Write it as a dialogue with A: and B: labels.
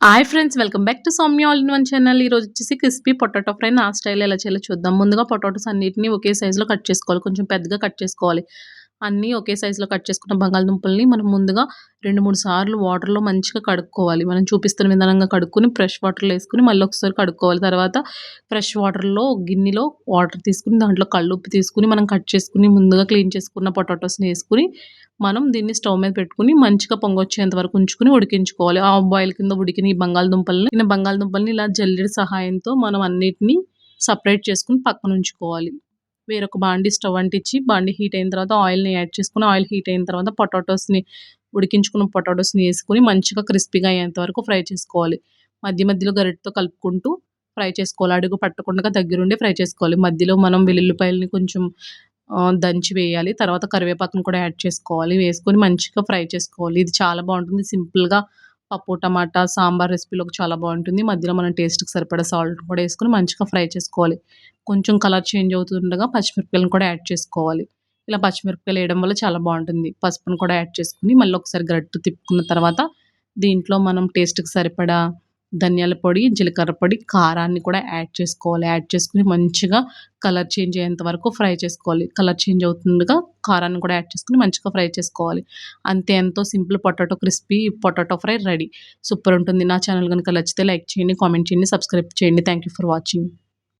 A: Hi friends, welcome back to Soumya all in one channel. ఈరోజు వచ్చేసి crispy potato fry నా style ఎలా చేయాలో చూద్దాం. ముందుగా పొటాటోస్ అన్నిటిని ఒకే సైజులో కట్ చేసుకోవాలి. కొంచెం పెద్దగా కట్ చేసుకోవాలి. అన్నీ ఒకే సైజులో కట్ చేసుకున్న బంగాళదుంపల్ని మనం ముందుగా 2-3 సార్లు వాటర్లో మంచిగా కడుక్కోవాలి. మనం చూపిస్తున్న విధానంగా కడుక్కొని ఫ్రెష్ వాటర్లో వేసుకుని మళ్ళీ ఒకసారి కడుక్కోవాలి. తర్వాత ఫ్రెష్ వాటర్లో గిన్నెలో వాటర్ తీసుకుని దాంట్లో కల్లుప్పు తీసుకుని మనం కట్ చేసుకుని ముందుగా క్లీన్ చేసుకున్న పొటాటోస్ని వేసుకుని మనం దీన్ని స్టవ్ మీద పెట్టుకుని మంచిగా పొంగొచ్చేంత వరకు ఉంచుకుని ఉడికించుకోవాలి. హాఫ్ బాయిల్ కింద ఉడికిన ఈ బంగాళదుంపల్ని ఇలా జల్లెడ సహాయంతో మనం అన్నిటిని సపరేట్ చేసుకుని పక్కన ఉంచుకోవాలి. వేరొక బాండీ స్టవ్ అంటించి బాండీ హీట్ అయిన తర్వాత ఆయిల్ని యాడ్ చేసుకుని ఆయిల్ హీట్ అయిన తర్వాత ఉడికించుకున్న పొటాటోస్ని వేసుకుని మంచిగా క్రిస్పీగా అయ్యేంత వరకు ఫ్రై చేసుకోవాలి. మధ్య మధ్యలో గరిటెతో కలుపుకుంటూ ఫ్రై చేసుకోవాలి. అడుగు పట్టకుండా దగ్గరుండి ఫ్రై చేసుకోవాలి. మధ్యలో మనం వెల్లుల్లిపాయలని కొంచెం దంచి వేయాలి. తర్వాత కరివేపాకును కూడా యాడ్ చేసుకోవాలి. వేసుకొని మంచిగా ఫ్రై చేసుకోవాలి. ఇది చాలా బాగుంటుంది. సింపుల్గా పప్పు టమాటా సాంబార్ రెసిపీలోకి చాలా బాగుంటుంది. మధ్యలో మనం టేస్ట్కి సరిపడా సాల్ట్ కూడా వేసుకొని మంచిగా ఫ్రై చేసుకోవాలి. కొంచెం కలర్ చేంజ్ అవుతుండగా పచ్చిమిరపకాయలను కూడా యాడ్ చేసుకోవాలి. ఇలా పచ్చిమిరపకాయలు వేయడం వల్ల చాలా బాగుంటుంది. పసుపును కూడా యాడ్ చేసుకుని మళ్ళీ ఒకసారి గరిటెతో తిప్పుకున్న తర్వాత దీంట్లో మనం టేస్ట్కి సరిపడా ధనియాల పొడి, జీలకర్ర పొడి, కారాన్ని కూడా యాడ్ చేసుకోవాలి. యాడ్ చేసుకుని మంచిగా కలర్ చేంజ్ అయ్యేంత వరకు ఫ్రై చేసుకోవాలి. కలర్ చేంజ్ అవుతుండగా కారాన్ని కూడా యాడ్ చేసుకుని మంచిగా ఫ్రై చేసుకోవాలి. అంతే, ఎంతో simple crispy potato fry ready. Super ఉంటుంది. నా ఛానల్ కనుక నచ్చితే లైక్ చేయండి, కామెంట్ చేయండి, సబ్స్క్రైబ్ చేయండి. Thank you for watching.